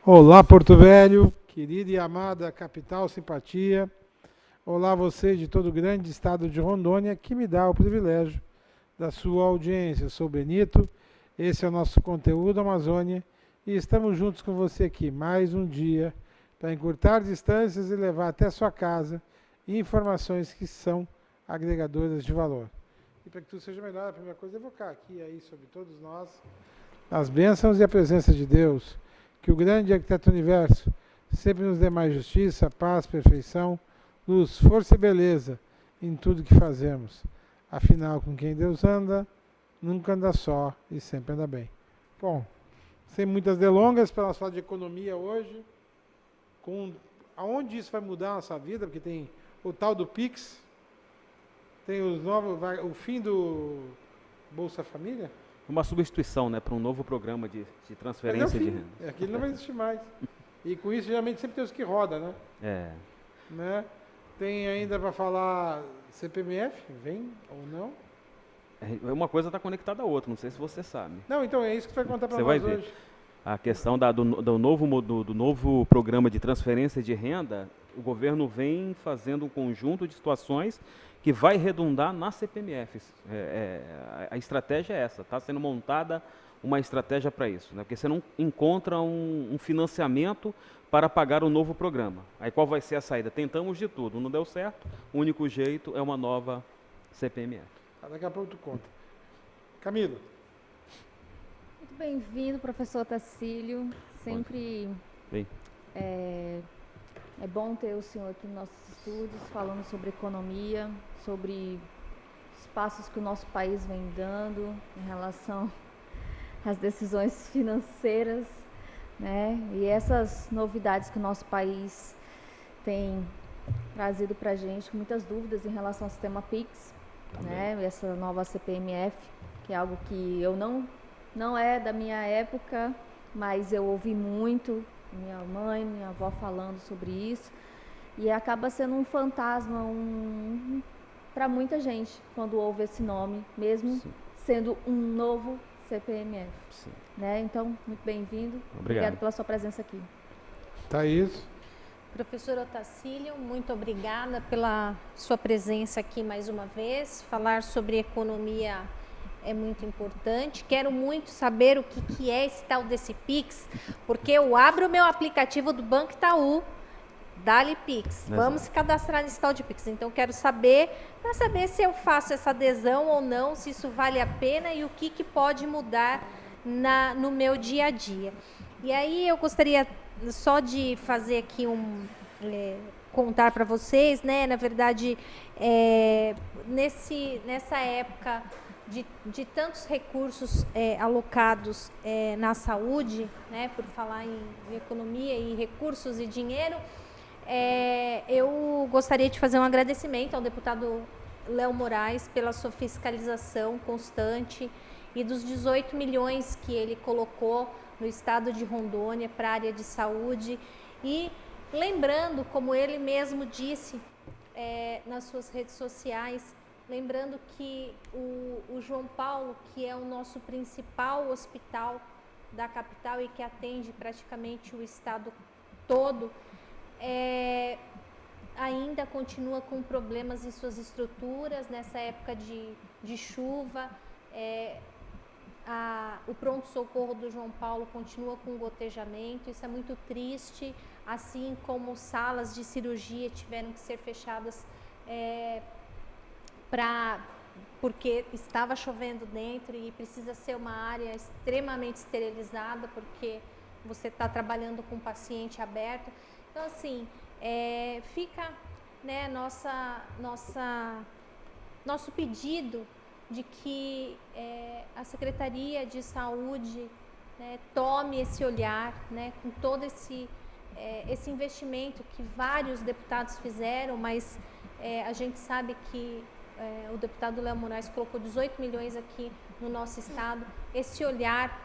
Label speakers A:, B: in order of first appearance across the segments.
A: Olá, Porto Velho, querida e amada capital simpatia. Olá, você de todo o grande estado de Rondônia, que me dá o privilégio da sua audiência. Eu sou Benito, esse é o nosso conteúdo Amazônia e estamos juntos com você aqui mais um dia para encurtar distâncias e levar até sua casa informações que são agregadoras de valor. E para que tudo seja melhor, a primeira coisa é evocar aqui aí sobre todos nós as bênçãos e a presença de Deus. Que o grande arquiteto do universo sempre nos dê mais justiça, paz, perfeição, luz, força e beleza em tudo que fazemos. Afinal, com quem Deus anda, nunca anda só e sempre anda bem. Bom, sem muitas delongas, para nós falar de economia hoje, aonde isso vai mudar a nossa vida, porque tem o tal do Pix, tem o fim do Bolsa Família.
B: Uma substituição, né, para um novo programa de transferência de renda.
A: Aquilo não vai existir mais. E com isso, geralmente, sempre tem os que rodam, né? Né? Tem ainda para falar CPMF, vem ou não?
B: Uma coisa está conectada à outra, não sei se você sabe.
A: Não, então é isso que você vai contar para nós
B: vai ver.
A: Hoje.
B: A questão do novo programa de transferência de renda, o governo vem fazendo um conjunto de situações que vai redundar na CPMF. A estratégia é essa, está sendo montada uma estratégia para isso, né? Porque você não encontra um financiamento para pagar o novo programa. Aí qual vai ser a saída? Tentamos de tudo, não deu certo, o único jeito é uma nova CPMF.
A: Daqui a pouco tu conta. Camila.
C: Muito bem-vindo, professor Tacílio. Sempre é bom ter o senhor aqui nos nossos estúdios, falando sobre economia, sobre os passos que o nosso país vem dando em relação às decisões financeiras, né? E essas novidades que o nosso país tem trazido para a gente, muitas dúvidas em relação ao sistema PIX, né? Essa nova CPMF, que é algo que eu não é da minha época, mas eu ouvi muito minha mãe, minha avó falando sobre isso, e acaba sendo um fantasma para muita gente quando ouve esse nome, mesmo sendo um novo CPMF. Né? Então, muito bem-vindo. Obrigado pela sua presença aqui.
A: Thaís.
D: Professor Otacílio, muito obrigada pela sua presença aqui mais uma vez. Falar sobre economia é muito importante. Quero muito saber o que é esse tal desse Pix, porque eu abro o meu aplicativo do Banco Itaú, Dali Pix. Vamos se cadastrar nesse tal de Pix. Então, quero saber, para saber se eu faço essa adesão ou não, se isso vale a pena e o que pode mudar no meu dia a dia. E aí, eu gostaria só de fazer aqui contar para vocês, né? Na verdade, nessa época de tantos recursos alocados na saúde, né, por falar em economia e recursos e dinheiro, eu gostaria de fazer um agradecimento ao deputado Léo Moraes pela sua fiscalização constante e dos 18 milhões que ele colocou no estado de Rondônia para a área de saúde. E lembrando, como ele mesmo disse nas suas redes sociais, lembrando que o João Paulo, que é o nosso principal hospital da capital e que atende praticamente o estado todo, ainda continua com problemas em suas estruturas. Nessa época de chuva, o pronto-socorro do João Paulo continua com gotejamento. Isso é muito triste, assim como salas de cirurgia tiveram que ser fechadas porque estava chovendo dentro e precisa ser uma área extremamente esterilizada, porque você está trabalhando com paciente aberto. Então, assim, fica, né, nosso pedido de que a Secretaria de Saúde, né, tome esse olhar, né, com todo esse investimento que vários deputados fizeram, mas a gente sabe que o deputado Léo Moraes colocou 18 milhões aqui no nosso estado. Esse olhar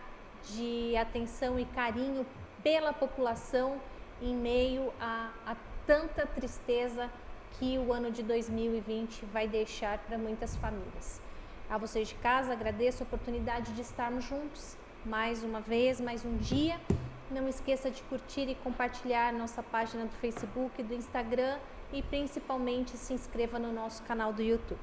D: de atenção e carinho pela população em meio a tanta tristeza que o ano de 2020 vai deixar para muitas famílias. A vocês de casa, agradeço a oportunidade de estarmos juntos mais uma vez, mais um dia, Não esqueça de curtir e compartilhar nossa página do Facebook, do Instagram e principalmente se inscreva no nosso canal do YouTube.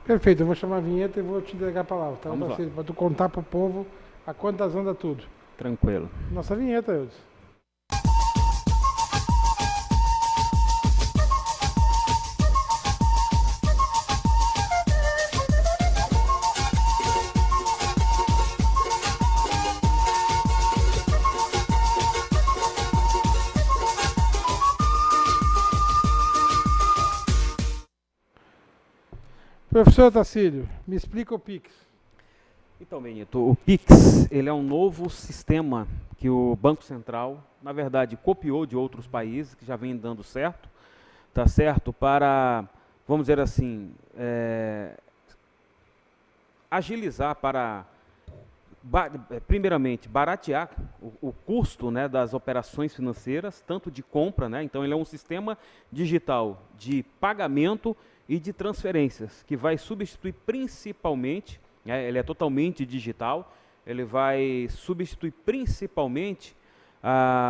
A: Perfeito, eu vou chamar a vinheta e vou te entregar a palavra, tá? Para tu contar pro povo a quantas anda tudo.
B: Tranquilo.
A: Nossa vinheta, Eudes. Professor Tacílio, me explica o Pix.
B: Então, Benito, o Pix, ele é um novo sistema que o Banco Central, na verdade, copiou de outros países que já vem dando certo, tá certo? Para, vamos dizer assim, agilizar, primeiramente, baratear o custo, né, das operações financeiras, tanto de compra, né? Então ele é um sistema digital de pagamento e de transferências, que vai substituir principalmente, ele é totalmente digital, ele vai substituir principalmente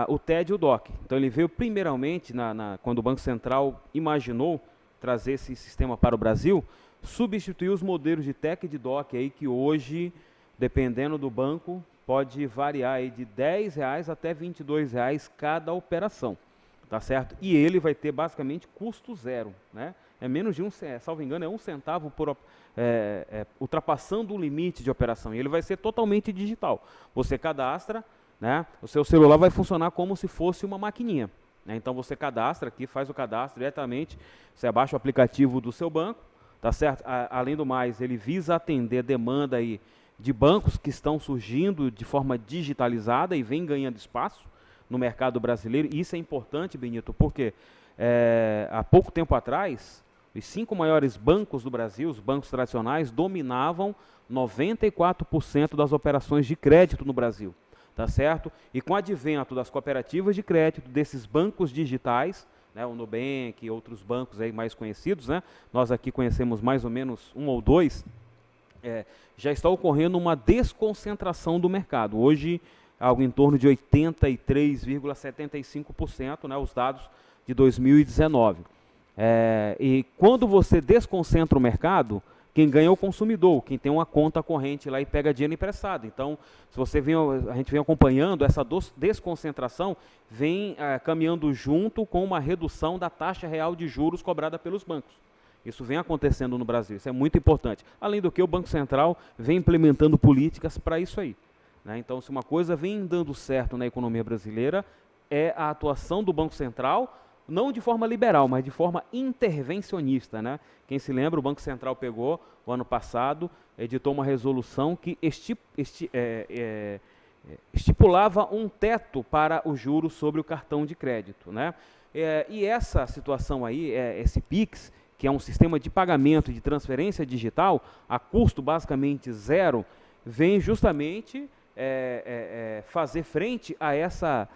B: o TED e o DOC. Então ele veio primeiramente, quando o Banco Central imaginou trazer esse sistema para o Brasil, substituir os modelos de TEC e de DOC, aí, que hoje, dependendo do banco, pode variar aí de R$10 até R$22 cada operação, tá certo? E ele vai ter basicamente custo zero, né? É menos de salvo engano, é 1 centavo por ultrapassando o limite de operação. E ele vai ser totalmente digital. Você cadastra, né? O seu celular vai funcionar como se fosse uma maquininha, né? Então você cadastra aqui, faz o cadastro diretamente, você baixa o aplicativo do seu banco, tá certo? Além do mais, ele visa atender a demanda aí de bancos que estão surgindo de forma digitalizada e vem ganhando espaço no mercado brasileiro. E isso é importante, Benito, porque há pouco tempo atrás, os 5 maiores bancos do Brasil, os bancos tradicionais, dominavam 94% das operações de crédito no Brasil, tá certo? E com o advento das cooperativas de crédito, desses bancos digitais, né, o Nubank e outros bancos aí mais conhecidos, né? Nós aqui conhecemos mais ou menos um ou dois, já está ocorrendo uma desconcentração do mercado. Hoje, algo em torno de 83,75%, né, os dados de 2019. E quando você desconcentra o mercado, quem ganha é o consumidor, quem tem uma conta corrente lá e pega dinheiro emprestado. Então, se você a gente vem acompanhando, essa desconcentração vem caminhando junto com uma redução da taxa real de juros cobrada pelos bancos. Isso vem acontecendo no Brasil, isso é muito importante. Além do que, o Banco Central vem implementando políticas para isso aí, né? Então, se uma coisa vem dando certo na economia brasileira, é a atuação do Banco Central, não de forma liberal, mas de forma intervencionista, né? Quem se lembra, o Banco Central pegou, o ano passado, editou uma resolução que estipulava um teto para os juros sobre o cartão de crédito, né? E essa situação aí, esse Pix, que é um sistema de pagamento e de transferência digital, a custo basicamente zero, vem justamente fazer frente a essa...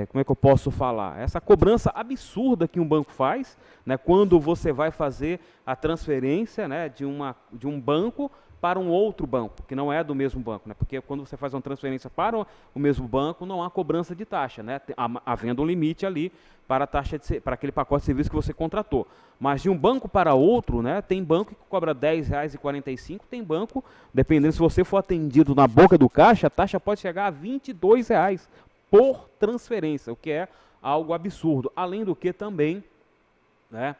B: como é que eu posso falar? Essa cobrança absurda que um banco faz, né, quando você vai fazer a transferência, né, de um banco para um outro banco, que não é do mesmo banco, né, porque quando você faz uma transferência para o mesmo banco, não há cobrança de taxa, né, havendo um limite ali para a taxa para aquele pacote de serviço que você contratou. Mas de um banco para outro, né, tem banco que cobra R$10,45, tem banco, dependendo se você for atendido na boca do caixa, a taxa pode chegar a R$22 por transferência, o que é algo absurdo. Além do que também, né,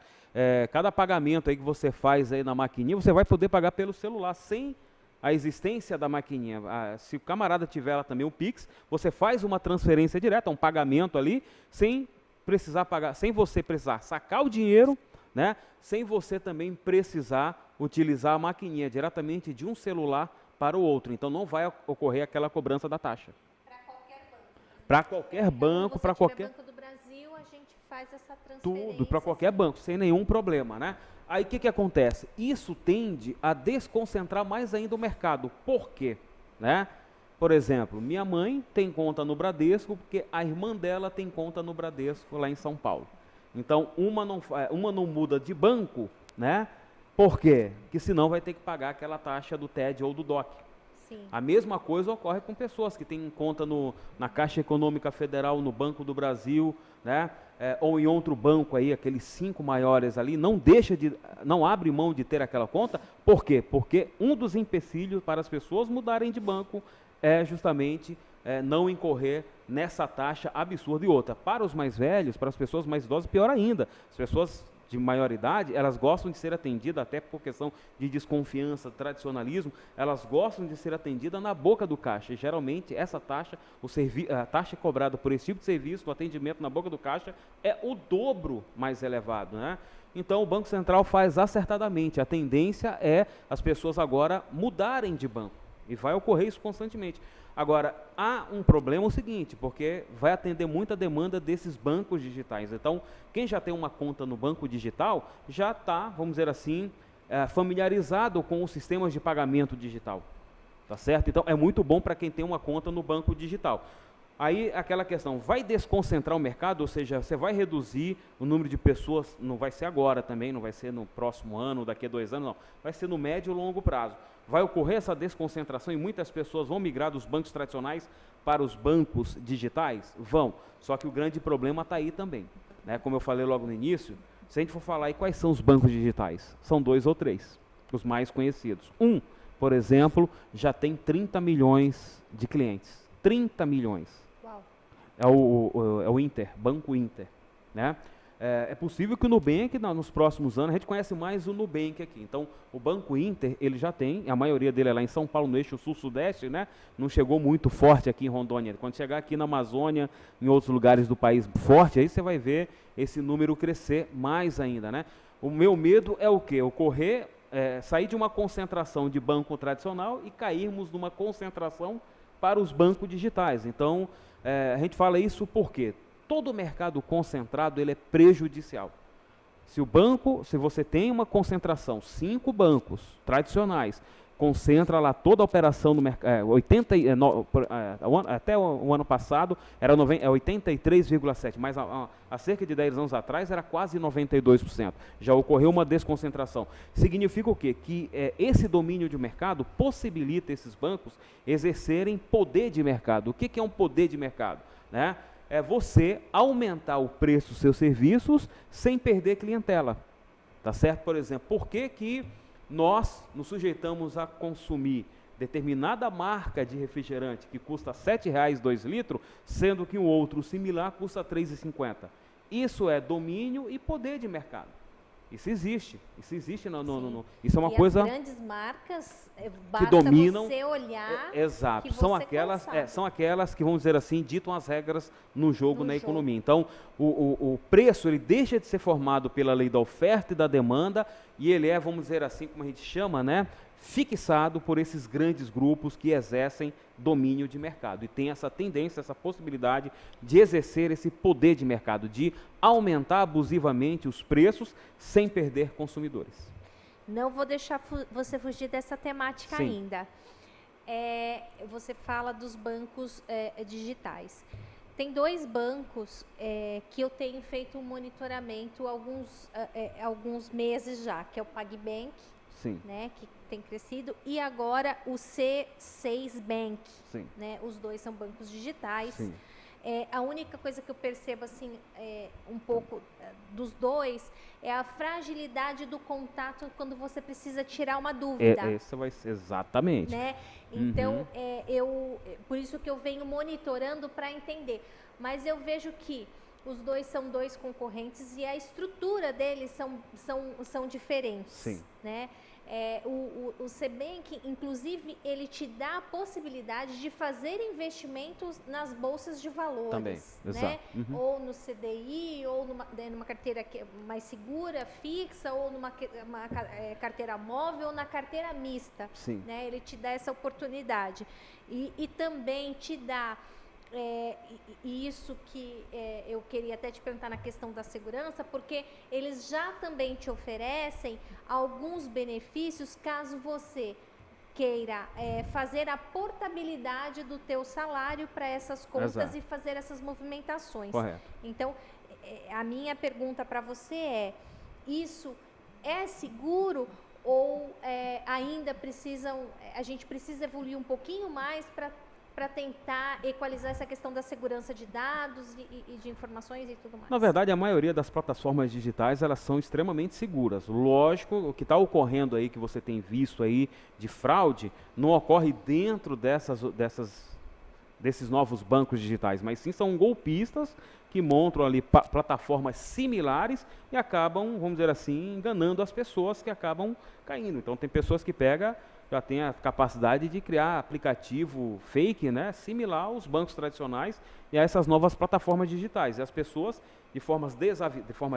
B: cada pagamento aí que você faz aí na maquininha, você vai poder pagar pelo celular, sem a existência da maquininha. Se o camarada tiver lá também o Pix, você faz uma transferência direta, um pagamento ali, sem precisar pagar, sem você precisar sacar o dinheiro, né, sem você também precisar utilizar a maquininha diretamente de um celular para o outro. Então não vai ocorrer aquela cobrança da taxa. Para qualquer banco, para qualquer
D: banco do Brasil, a gente faz essa transferência.
B: Tudo, para qualquer banco, sem nenhum problema, né? Aí o que acontece? Isso tende a desconcentrar mais ainda o mercado. Por quê? Né? Por exemplo, minha mãe tem conta no Bradesco, porque a irmã dela tem conta no Bradesco lá em São Paulo. Então, uma não muda de banco, né? Por quê? Porque senão vai ter que pagar aquela taxa do TED ou do DOC.
D: Sim.
B: A mesma coisa ocorre com pessoas que têm conta na Caixa Econômica Federal, no Banco do Brasil, né? Ou em outro banco aí, aqueles 5 maiores ali, não abre mão de ter aquela conta. Por quê? Porque um dos empecilhos para as pessoas mudarem de banco é justamente não incorrer nessa taxa absurda. E outra, para os mais velhos, para as pessoas mais idosas, pior ainda, as pessoas de maior idade, elas gostam de ser atendidas, até por questão de desconfiança, tradicionalismo, elas gostam de ser atendidas na boca do caixa. E geralmente essa taxa, a taxa cobrada por esse tipo de serviço, o atendimento na boca do caixa, é o dobro mais elevado, né? Então o Banco Central faz acertadamente. A tendência é as pessoas agora mudarem de banco. E vai ocorrer isso constantemente. Agora, há um problema o seguinte, porque vai atender muita demanda desses bancos digitais. Então, quem já tem uma conta no banco digital, já está, vamos dizer assim, familiarizado com os sistemas de pagamento digital. Tá certo? Então, é muito bom para quem tem uma conta no banco digital. Aí, aquela questão, vai desconcentrar o mercado, ou seja, você vai reduzir o número de pessoas, não vai ser agora também, não vai ser no próximo ano, daqui a 2 anos, não. Vai ser no médio e longo prazo. Vai ocorrer essa desconcentração e muitas pessoas vão migrar dos bancos tradicionais para os bancos digitais? Vão. Só que o grande problema está aí também, né? Como eu falei logo no início, se a gente for falar aí quais são os bancos digitais, são 2 ou 3, os mais conhecidos. Por exemplo, já tem 30 milhões de clientes. 30 milhões.
D: Uau.
B: É o Inter, Banco Inter, né? É possível que o Nubank, nos próximos anos, a gente conhece mais o Nubank aqui. Então, o Banco Inter, ele já tem, a maioria dele é lá em São Paulo, no eixo sul-sudeste, né? Não chegou muito forte aqui em Rondônia. Quando chegar aqui na Amazônia, em outros lugares do país forte, aí você vai ver esse número crescer mais ainda, né? O meu medo é o quê? Sair de uma concentração de banco tradicional e cairmos numa concentração para os bancos digitais. Então, a gente fala isso porque todo mercado concentrado ele é prejudicial. Se você tem uma concentração, 5 bancos tradicionais, concentra lá toda a operação do mercado, até o ano passado era 83,7%, mas há cerca de 10 anos atrás era quase 92%. Já ocorreu uma desconcentração. Significa o quê? Que esse domínio de mercado possibilita esses bancos exercerem poder de mercado. O que é um poder de mercado? Né? É você aumentar o preço dos seus serviços sem perder clientela. Tá certo? Por exemplo, por que nós nos sujeitamos a consumir determinada marca de refrigerante que custa R$ 7,00 2 litros, sendo que um outro similar custa R$ 3,50? Isso é domínio e poder de mercado. Isso existe. Isso existe. Isso é uma coisa.
D: As grandes marcas
B: que dominam.
D: Você olhar.
B: Exato.
D: Que
B: São aquelas que, vamos dizer assim, ditam as regras no jogo, na economia. Então, o preço ele deixa de ser formado pela lei da oferta e da demanda e ele é, vamos dizer assim, como a gente chama, né, fixado por esses grandes grupos que exercem domínio de mercado e tem essa tendência, essa possibilidade de exercer esse poder de mercado, de aumentar abusivamente os preços sem perder consumidores.
D: Não vou deixar você fugir dessa temática ainda. Você fala dos bancos digitais. Tem 2 bancos que eu tenho feito um monitoramento há alguns meses já, que é o PagBank, né, que tem crescido, e agora o C6 Bank, né, os 2 são bancos digitais. A única coisa que eu percebo assim, um pouco dos 2 é a fragilidade do contato quando você precisa tirar uma dúvida.
B: Isso vai ser exatamente.
D: Né? Então, por isso que eu venho monitorando para entender. Mas eu vejo que os 2 são 2 concorrentes e a estrutura deles são diferentes.
B: Sim.
D: Né? O Cbank, inclusive, ele te dá a possibilidade de fazer investimentos nas bolsas de valores.
B: Também,
D: né?
B: Exato.
D: Ou no CDI, ou numa carteira mais segura, fixa, ou numa carteira móvel, ou na carteira mista.
B: Sim.
D: Né? Ele te dá essa oportunidade. E também te dá... isso que eu queria até te perguntar na questão da segurança, porque eles já também te oferecem alguns benefícios caso você queira fazer a portabilidade do teu salário para essas contas. Exato. E fazer essas movimentações.
B: Correto.
D: Então, a minha pergunta para você isso é seguro ou ainda a gente precisa evoluir um pouquinho mais para tentar equalizar essa questão da segurança de dados e de informações e tudo mais?
B: Na verdade, a maioria das plataformas digitais, elas são extremamente seguras. Lógico, o que está ocorrendo aí, que você tem visto aí de fraude, não ocorre dentro desses novos bancos digitais, mas sim são golpistas que montam ali plataformas similares e acabam, vamos dizer assim, enganando as pessoas que acabam caindo. Então tem pessoas que já tem a capacidade de criar aplicativo fake, né, similar aos bancos tradicionais e a essas novas plataformas digitais. E as pessoas, de forma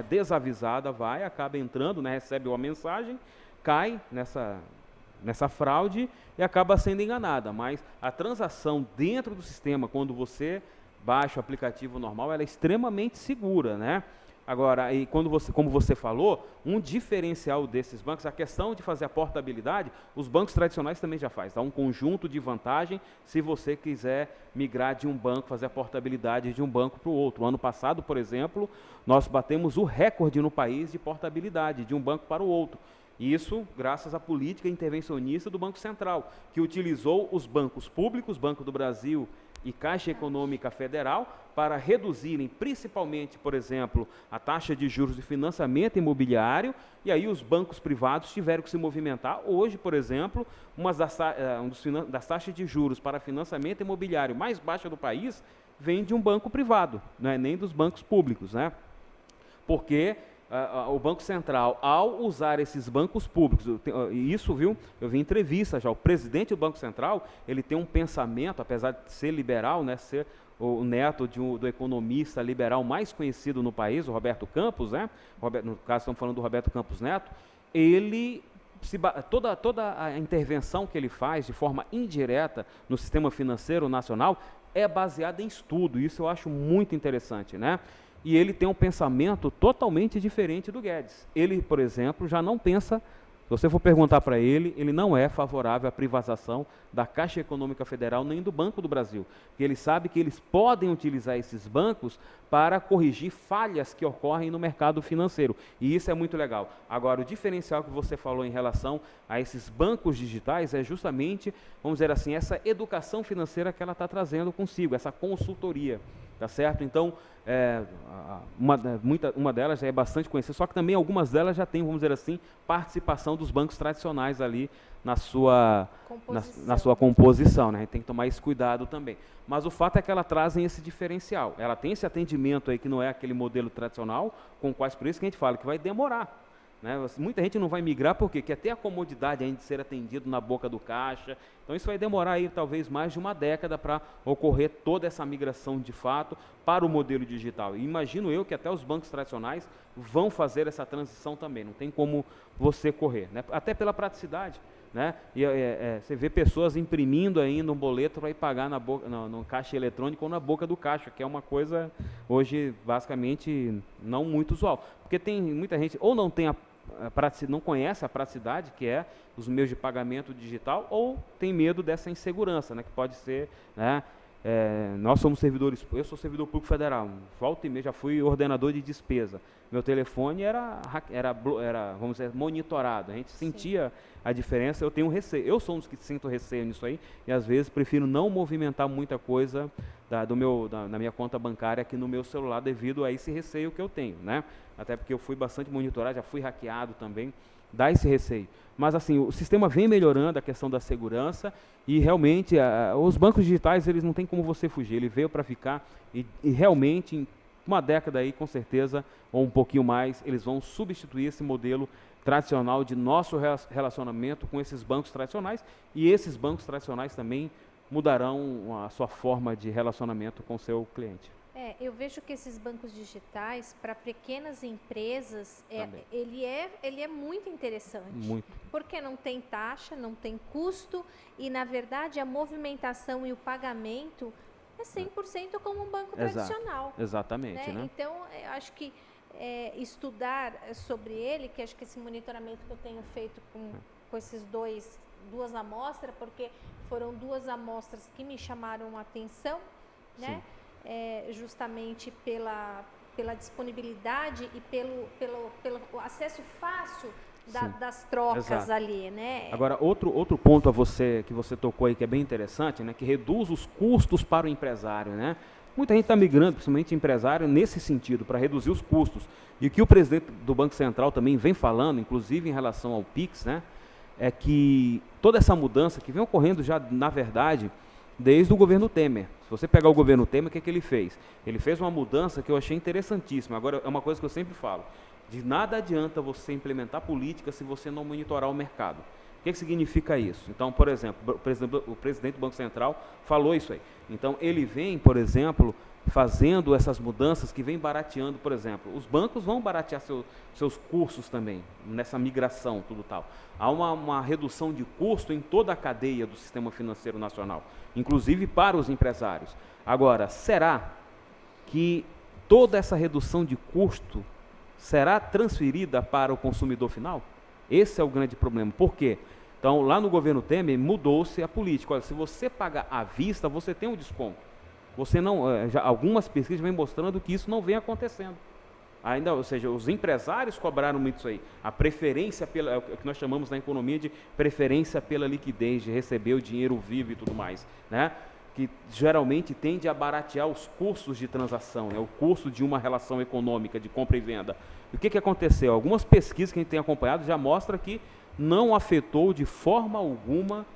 B: desavisada, acaba entrando, né, recebe uma mensagem, cai nessa fraude e acaba sendo enganada. Mas a transação dentro do sistema, quando você baixa o aplicativo normal, ela é extremamente segura, né? Agora, e como você falou, um diferencial desses bancos, a questão de fazer a portabilidade, os bancos tradicionais também já fazem. Dá um conjunto de vantagem se você quiser migrar de um banco, fazer a portabilidade de um banco para o outro. O ano passado, por exemplo, nós batemos o recorde no país de portabilidade de um banco para o outro. Isso graças à política intervencionista do Banco Central, que utilizou os bancos públicos, Banco do Brasil e Caixa Econômica Federal, para reduzirem principalmente, por exemplo, a taxa de juros de financiamento imobiliário, e aí os bancos privados tiveram que se movimentar. Hoje, por exemplo, uma das taxas de juros para financiamento imobiliário mais baixa do país vem de um banco privado, não é nem dos bancos públicos, né? Porque o Banco Central, ao usar esses bancos públicos, isso, viu, eu vi em entrevista já, o presidente do Banco Central, ele tem um pensamento, apesar de ser liberal, né, ser o neto do economista liberal mais conhecido no país, o Roberto Campos, né, no caso estamos falando do Roberto Campos Neto, ele, toda a intervenção que ele faz de forma indireta no sistema financeiro nacional é baseada em estudo, isso eu acho muito interessante, né? E ele tem um pensamento totalmente diferente do Guedes. Ele, por exemplo, já não pensa, se você for perguntar para ele não é favorável à privatização da Caixa Econômica Federal nem do Banco do Brasil. Porque ele sabe que eles podem utilizar esses bancos para corrigir falhas que ocorrem no mercado financeiro. E isso é muito legal. Agora, o diferencial que você falou em relação a esses bancos digitais é justamente, vamos dizer assim, essa educação financeira que ela está trazendo consigo, essa consultoria. Tá certo? Então, uma delas já é bastante conhecida, só que também algumas delas já têm, vamos dizer assim, participação dos bancos tradicionais ali na sua composição, né? A gente tem que tomar esse cuidado também. Mas o fato é que elas trazem esse diferencial. Ela tem esse atendimento aí que não é aquele modelo tradicional, por isso que a gente fala que vai demorar. Né? Muita gente não vai migrar porque quer ter a comodidade ainda de ser atendido na boca do caixa. Então isso vai demorar aí talvez mais de uma década para ocorrer toda essa migração de fato para o modelo digital. E imagino eu que até os bancos tradicionais vão fazer essa transição também. Não tem como você correr, né? Até pela praticidade. Né? E você vê pessoas imprimindo ainda um boleto para ir pagar no caixa eletrônico ou na boca do caixa, que é uma coisa hoje basicamente não muito usual, porque tem muita gente ou não conhece a praticidade que é os meios de pagamento digital, ou tem medo dessa insegurança, né? Que pode ser, né? Nós somos servidores, eu sou servidor público federal, volta e meia já fui ordenador de despesa, meu telefone era vamos dizer, monitorado, a gente sentia a diferença. Eu tenho receio, eu sou um dos que sinto receio nisso aí, e às vezes prefiro não movimentar muita coisa na minha conta bancária aqui no meu celular, devido a esse receio que eu tenho, né? Até porque eu fui bastante monitorado, já fui hackeado também, dá esse receio. Mas assim, o sistema vem melhorando a questão da segurança e realmente os bancos digitais, eles não tem como você fugir, ele veio para ficar e realmente em uma década aí, com certeza, ou um pouquinho mais, eles vão substituir esse modelo tradicional de nosso relacionamento com esses bancos tradicionais, e esses bancos tradicionais também mudarão a sua forma de relacionamento com o seu cliente.
D: Eu vejo que esses bancos digitais, para pequenas empresas, ele é muito interessante.
B: Muito.
D: Porque não tem taxa, não tem custo, e na verdade a movimentação e o pagamento é 100% como um banco tradicional.
B: Exatamente. Né?
D: Então, eu acho que estudar sobre ele, que acho que esse monitoramento que eu tenho feito com esses duas amostras, porque foram duas amostras que me chamaram a atenção, né? Justamente pela disponibilidade e pelo acesso fácil das trocas. Exato. Ali, né?
B: Agora, outro ponto que você tocou aí, que é bem interessante, né? Que reduz os custos para o empresário, né? Muita gente está migrando, principalmente empresário, nesse sentido, para reduzir os custos. E o que o presidente do Banco Central também vem falando, inclusive em relação ao PIX, né? É que toda essa mudança que vem ocorrendo já, na verdade, desde o governo Temer. Se você pegar o governo Temer, o que ele fez? Ele fez uma mudança que eu achei interessantíssima. Agora, é uma coisa que eu sempre falo. De nada adianta você implementar política se você não monitorar o mercado. O que significa isso? Então, por exemplo, o presidente do Banco Central falou isso aí. Então, ele vem, por exemplo, fazendo essas mudanças que vem barateando, por exemplo, os bancos vão baratear seus custos também, nessa migração, tudo tal. Há uma redução de custo em toda a cadeia do sistema financeiro nacional, inclusive para os empresários. Agora, será que toda essa redução de custo será transferida para o consumidor final? Esse é o grande problema. Por quê? Então, lá no governo Temer, mudou-se a política. Olha, se você pagar à vista, você tem um desconto. Você não, algumas pesquisas vêm mostrando que isso não vem acontecendo. Ainda, ou seja, os empresários cobraram muito isso aí. A preferência pela, o que nós chamamos na economia de preferência pela liquidez, de receber o dinheiro vivo e tudo mais, né? Que geralmente tende a baratear os custos de transação, né? O custo de uma relação econômica de compra e venda. E o que aconteceu? Algumas pesquisas que a gente tem acompanhado já mostram que não afetou de forma alguma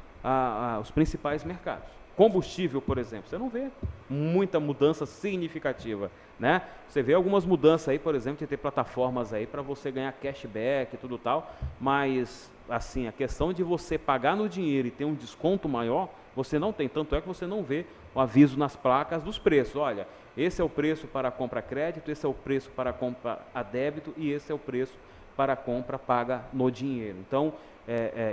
B: os principais mercados. Combustível, por exemplo, você não vê muita mudança significativa, né? Você vê algumas mudanças aí, por exemplo, de ter plataformas aí para você ganhar cashback e tudo tal, mas assim, a questão de você pagar no dinheiro e ter um desconto maior, você não tem, tanto é que você não vê o aviso nas placas dos preços. Olha, esse é o preço para a compra a crédito, esse é o preço para a compra a débito e esse é o preço para a compra paga no dinheiro. Então,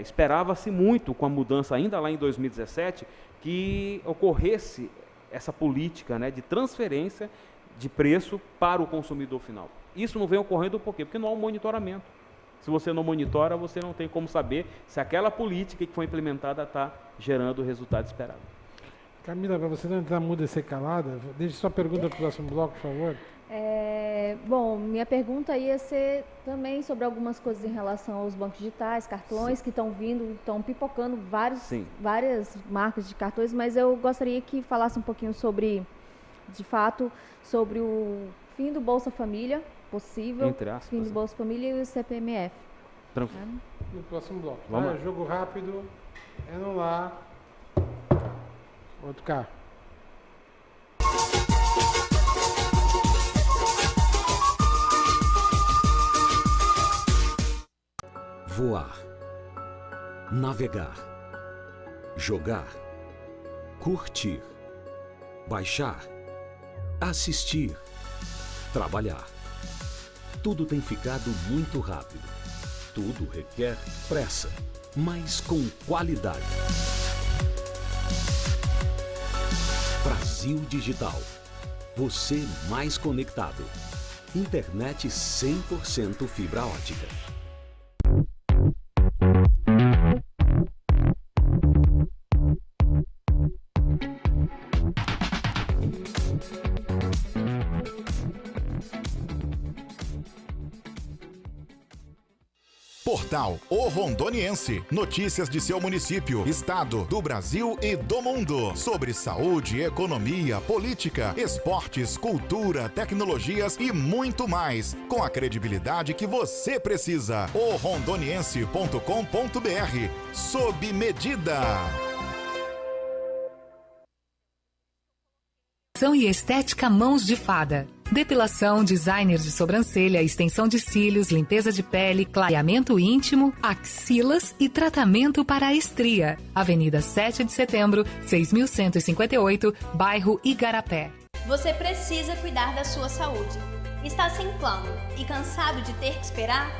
B: esperava-se muito com a mudança ainda lá em 2017 que ocorresse essa política, né, de transferência de preço para o consumidor final. Isso não vem ocorrendo por quê? Porque não há um monitoramento. Se você não monitora, você não tem como saber se aquela política que foi implementada está gerando o resultado esperado.
A: Camila, para você não entrar muda e ser calada, deixe sua pergunta para o próximo bloco, por favor.
C: Bom, minha pergunta ia ser também sobre algumas coisas em relação aos bancos digitais, cartões. Sim. Que estão vindo, estão pipocando várias marcas de cartões, mas eu gostaria que falasse um pouquinho sobre, de fato, sobre o fim do Bolsa Família, possível,
B: entre aspas,
C: fim do Bolsa Família e o CPMF.
B: Tranquilo.
A: No próximo bloco.
B: Vamos lá.
A: Jogo rápido, no lá, outro carro.
E: Voar, navegar, jogar, curtir, baixar, assistir, trabalhar. Tudo tem ficado muito rápido. Tudo requer pressa, mas com qualidade. Brasil Digital. Você mais conectado. Internet 100% fibra ótica.
F: Portal O Rondoniense. Notícias de seu município, estado, do Brasil e do mundo. Sobre saúde, economia, política, esportes, cultura, tecnologias e muito mais. Com a credibilidade que você precisa. orondoniense.com.br. Sob medida.
G: E estética Mãos de Fada. Depilação, designer de sobrancelha, extensão de cílios, limpeza de pele, clareamento íntimo, axilas e tratamento para a estria. Avenida 7 de Setembro, 6.158, bairro Igarapé.
H: Você precisa cuidar da sua saúde. Está sem plano e cansado de ter que esperar?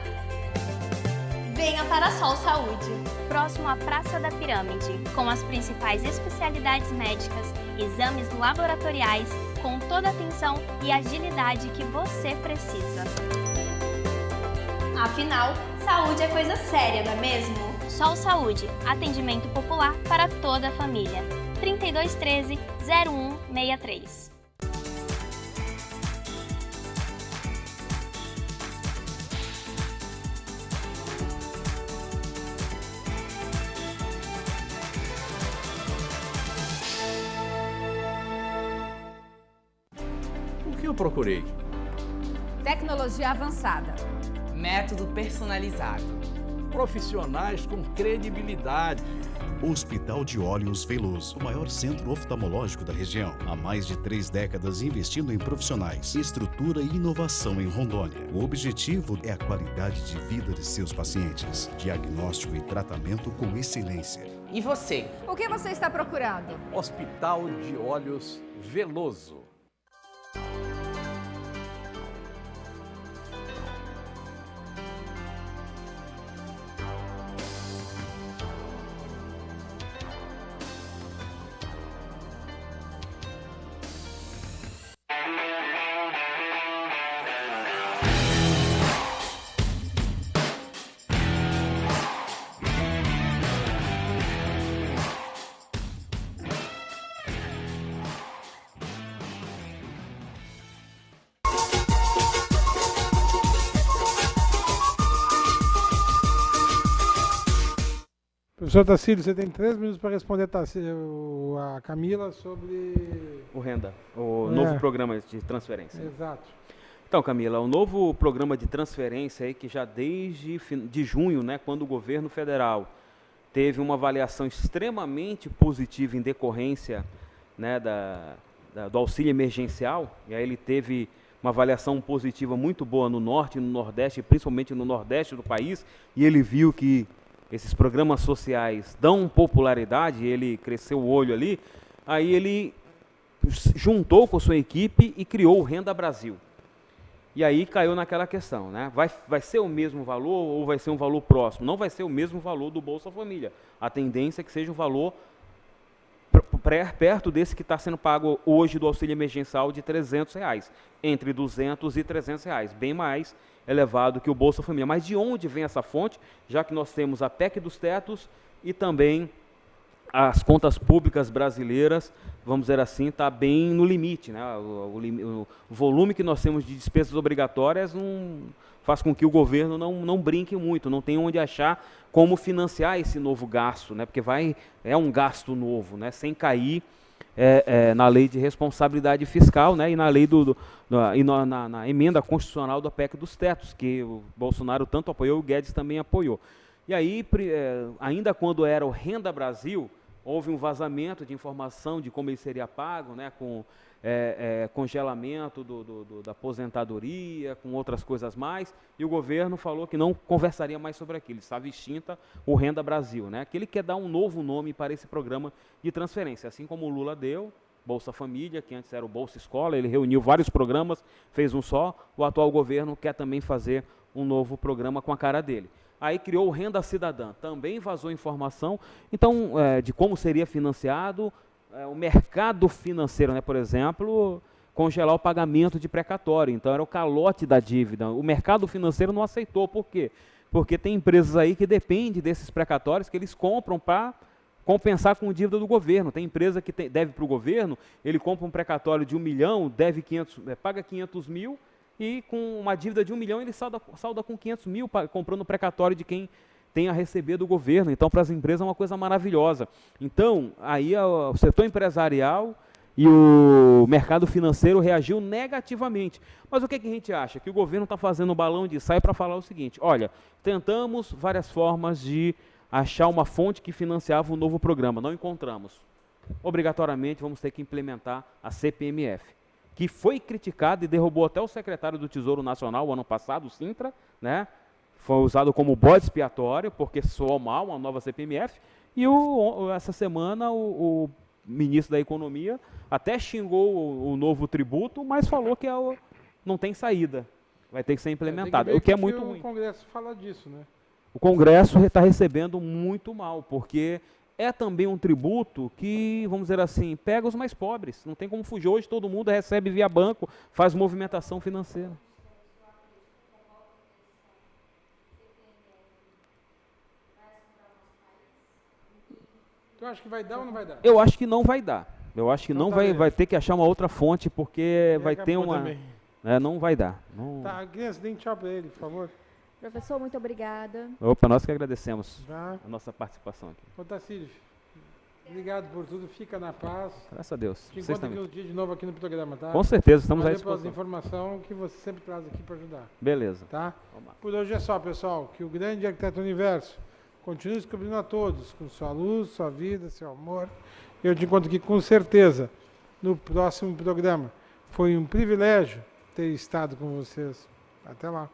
H: Venha para Sol Saúde, próximo à Praça da Pirâmide, com as principais especialidades médicas, exames laboratoriais, com toda a atenção e agilidade que você precisa. Afinal, saúde é coisa séria, não é mesmo? Sol Saúde, atendimento popular para toda a família. 3213-0163.
I: que eu procurei?
J: Tecnologia avançada.
K: Método personalizado.
I: Profissionais com credibilidade.
L: Hospital de Olhos Veloso, o maior centro oftalmológico da região. Há mais de 3 décadas investindo em profissionais, estrutura e inovação em Rondônia. O objetivo é a qualidade de vida de seus pacientes. Diagnóstico e tratamento com excelência.
K: E você?
J: O que você está procurando?
I: Hospital de Olhos Veloso.
A: Professor Tacílio, você tem 3 minutos para responder a Camila sobre...
B: O Renda, o novo programa de transferência.
A: Exato.
B: Então, Camila, o novo programa de transferência aí que já desde de junho, né, quando o governo federal teve uma avaliação extremamente positiva em decorrência, né, do auxílio emergencial, e aí ele teve uma avaliação positiva muito boa no norte e no nordeste, principalmente no nordeste do país, e ele viu que esses programas sociais dão popularidade, ele cresceu o olho ali, aí ele juntou com sua equipe e criou o Renda Brasil. E aí caiu naquela questão, né? Vai ser o mesmo valor ou vai ser um valor próximo? Não vai ser o mesmo valor do Bolsa Família. A tendência é que seja um valor perto desse que está sendo pago hoje do auxílio emergencial de R$300, entre R$200 e R$300, bem mais elevado que o Bolsa Família. Mas de onde vem essa fonte? Já que nós temos a PEC dos tetos e também as contas públicas brasileiras, vamos dizer assim, está bem no limite, né? O volume que nós temos de despesas obrigatórias faz com que o governo não brinque muito, não tenha onde achar como financiar esse novo gasto, né? Porque é um gasto novo, né? Sem cair na lei de responsabilidade fiscal, né? E na lei na emenda constitucional da PEC dos tetos, que o Bolsonaro tanto apoiou e o Guedes também apoiou. E aí, ainda quando era o Renda Brasil, houve um vazamento de informação de como ele seria pago, né, com congelamento da aposentadoria, com outras coisas mais, e o governo falou que não conversaria mais sobre aquilo, estava extinta o Renda Brasil, né, que ele quer dar um novo nome para esse programa de transferência, assim como o Lula deu, Bolsa Família, que antes era o Bolsa Escola, ele reuniu vários programas, fez um só, o atual governo quer também fazer um novo programa com a cara dele. Aí criou o Renda Cidadã, também vazou informação, então, de como seria financiado, o mercado financeiro, né, por exemplo, congelar o pagamento de precatório, então era o calote da dívida. O mercado financeiro não aceitou, por quê? Porque tem empresas aí que dependem desses precatórios que eles compram para compensar com dívida do governo. Tem empresa que deve para o governo, ele compra um precatório de 1 milhão, paga 500 mil, e com uma dívida de 1 milhão ele salda com 500 mil, comprando o precatório de quem tem a receber do governo. Então, para as empresas é uma coisa maravilhosa. Então, aí o setor empresarial e o mercado financeiro reagiu negativamente. Mas o que a gente acha? Que o governo está fazendo um balão de ensaio para falar o seguinte: olha, tentamos várias formas de achar uma fonte que financiava o novo programa, não encontramos. Obrigatoriamente vamos ter que implementar a CPMF, que foi criticado e derrubou até o secretário do Tesouro Nacional o ano passado, o Sintra, né? Foi usado como bode expiatório, porque soou mal uma nova CPMF, e essa semana o ministro da Economia até xingou o novo tributo, mas falou que não tem saída, vai ter que ser implementado, o que é muito ruim.
A: O Congresso fala disso, né?
B: O Congresso está recebendo muito mal, porque é também um tributo que, vamos dizer assim, pega os mais pobres. Não tem como fugir. Hoje todo mundo recebe via banco, faz movimentação financeira.
A: Tu acha que vai dar ou não vai dar?
B: Eu acho que não vai dar. Eu acho que então não vai ter que achar uma outra fonte, porque vai ter uma... não vai dar. Não...
A: Tá, criança, dê um tchau para ele, por favor.
C: Professor, muito obrigada.
B: Opa, nós que agradecemos a nossa participação aqui.
A: Ô, Tacílio. Obrigado por tudo, fica na paz.
B: Graças a Deus.
A: Te encontro aqui no dia de novo aqui no programa, tá?
B: Com certeza, estamos aí.
A: Valeu pelas informações que você sempre traz aqui para ajudar.
B: Beleza.
A: Tá? Por hoje é só, pessoal. Que o grande arquiteto universo continue descobrindo a todos, com sua luz, sua vida, seu amor. Eu te encontro aqui com certeza no próximo programa. Foi um privilégio ter estado com vocês. Até lá.